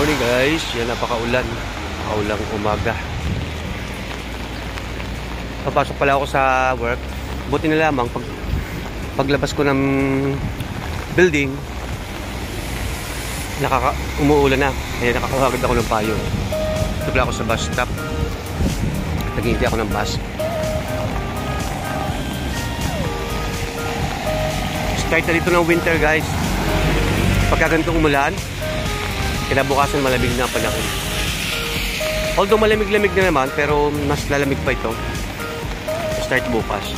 Morning guys, yan napakaulan. Napakaulang umaga. Papasok pala ako sa work. Buti na lamang paglabas ko ng building, umuulan na. Kaya nakakawagad ako ng payo. Ito pala ako sa bus stop. Naghihintay ako ng bus. Start na dito ng winter guys. Pagka ganitong umulan, kinabukasan malamig na ang panahon. Although malamig-lamig na naman, pero mas lalamig pa ito. Start bukas.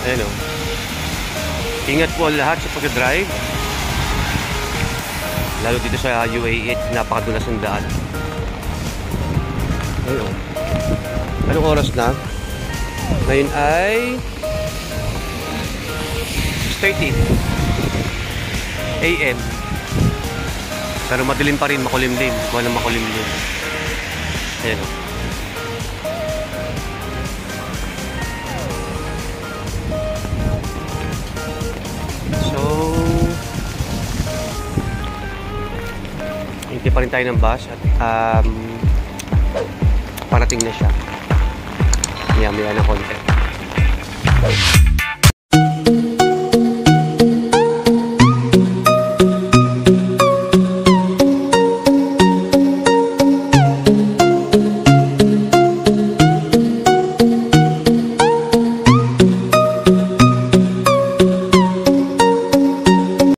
Ayan o. Ingat po lahat sa pag-drive. Lalo dito sa UAE, napakadulas ng daan. Ayan o. Anong oras na? Ngayon ay 6:30 AM. Pero madilim pa rin, makulimlim. Walang makulimlim. Ayan o. So, hindi pa rin tayo ng bus at parating na siya. Maya-maya na konti.